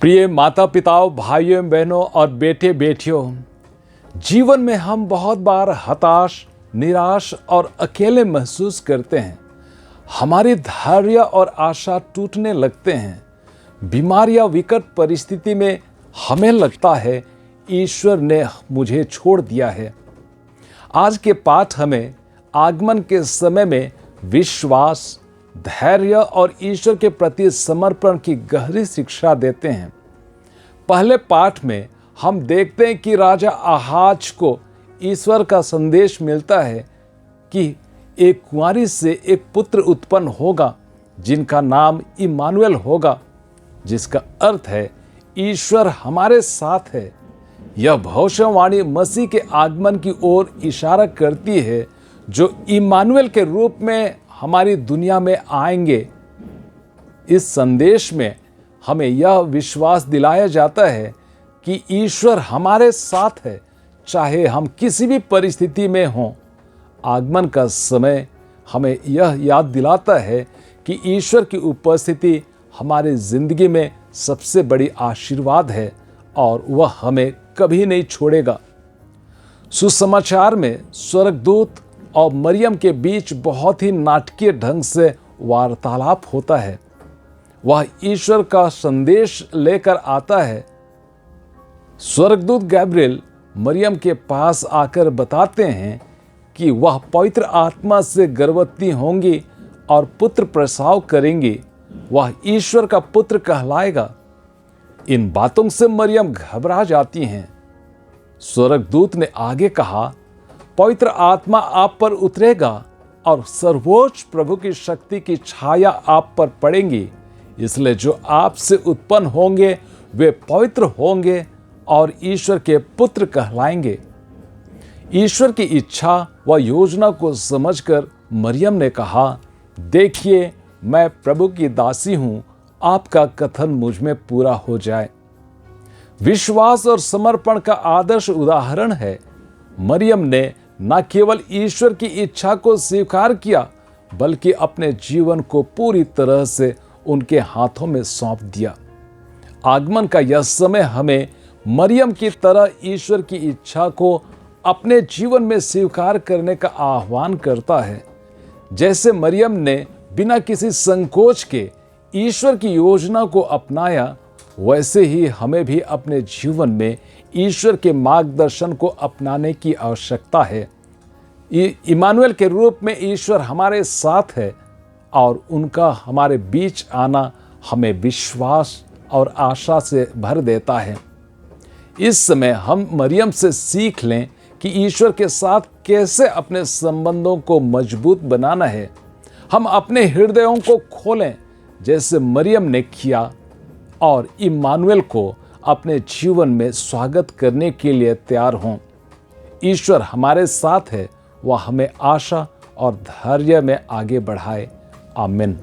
प्रिय माता पिताओं, भाइयों बहनों और बेटे बेटियों, जीवन में हम बहुत बार हताश, निराश और अकेले महसूस करते हैं। हमारी धैर्य और आशा टूटने लगते हैं। बीमारी या विकट परिस्थिति में हमें लगता है ईश्वर ने मुझे छोड़ दिया है। आज के पाठ हमें आगमन के समय में विश्वास, धैर्य और ईश्वर के प्रति समर्पण की गहरी शिक्षा देते हैं। पहले पाठ में हम देखते हैं कि राजा आहाज को ईश्वर का संदेश मिलता है कि एक कुंवारी से एक पुत्र उत्पन्न होगा जिनका नाम इम्मानुएल होगा, जिसका अर्थ है ईश्वर हमारे साथ है। यह भविष्यवाणी मसीह के आगमन की ओर इशारा करती है, जो इम्मानुएल के रूप में हमारी दुनिया में आएंगे। इस संदेश में हमें यह विश्वास दिलाया जाता है कि ईश्वर हमारे साथ है, चाहे हम किसी भी परिस्थिति में हों। आगमन का समय हमें यह याद दिलाता है कि ईश्वर की उपस्थिति हमारी जिंदगी में सबसे बड़ी आशीर्वाद है और वह हमें कभी नहीं छोड़ेगा। सुसमाचार में स्वर्गदूत और मरियम के बीच बहुत ही नाटकीय ढंग से वार्तालाप होता है। वह ईश्वर का संदेश लेकर आता है। स्वर्गदूत गैब्रिएल मरियम के पास आकर बताते हैं कि वह पवित्र आत्मा से गर्भवती होंगी और पुत्र प्रसव करेंगी। वह ईश्वर का पुत्र कहलाएगा। इन बातों से मरियम घबरा जाती हैं। स्वर्गदूत ने आगे कहा, पवित्र आत्मा आप पर उतरेगा और सर्वोच्च प्रभु की शक्ति की छाया आप पर पड़ेगी। इसलिए जो आपसे उत्पन्न होंगे वे पवित्र होंगे और ईश्वर के पुत्र कहलाएंगे। ईश्वर की इच्छा व योजना को समझकर मरियम ने कहा, देखिए मैं प्रभु की दासी हूं, आपका कथन मुझ में पूरा हो जाए। विश्वास और समर्पण का आदर्श उदाहरण है। मरियम ने न केवल ईश्वर की इच्छा को स्वीकार किया, बल्कि अपने जीवन को पूरी तरह से उनके हाथों में सौंप दिया। आगमन का यह समय हमें मरियम की तरह ईश्वर की इच्छा को अपने जीवन में स्वीकार करने का आह्वान करता है। जैसे मरियम ने बिना किसी संकोच के ईश्वर की योजना को अपनाया, वैसे ही हमें भी अपने जीवन में ईश्वर के मार्गदर्शन को अपनाने की आवश्यकता है। इम्मानुएल के रूप में ईश्वर हमारे साथ है और उनका हमारे बीच आना हमें विश्वास और आशा से भर देता है। इस समय हम मरियम से सीख लें कि ईश्वर के साथ कैसे अपने संबंधों को मजबूत बनाना है। हम अपने हृदयों को खोलें जैसे मरियम ने किया और इम्मानुएल को अपने जीवन में स्वागत करने के लिए तैयार हों। ईश्वर हमारे साथ है, वह हमें आशा और धैर्य में आगे बढ़ाए। आमीन।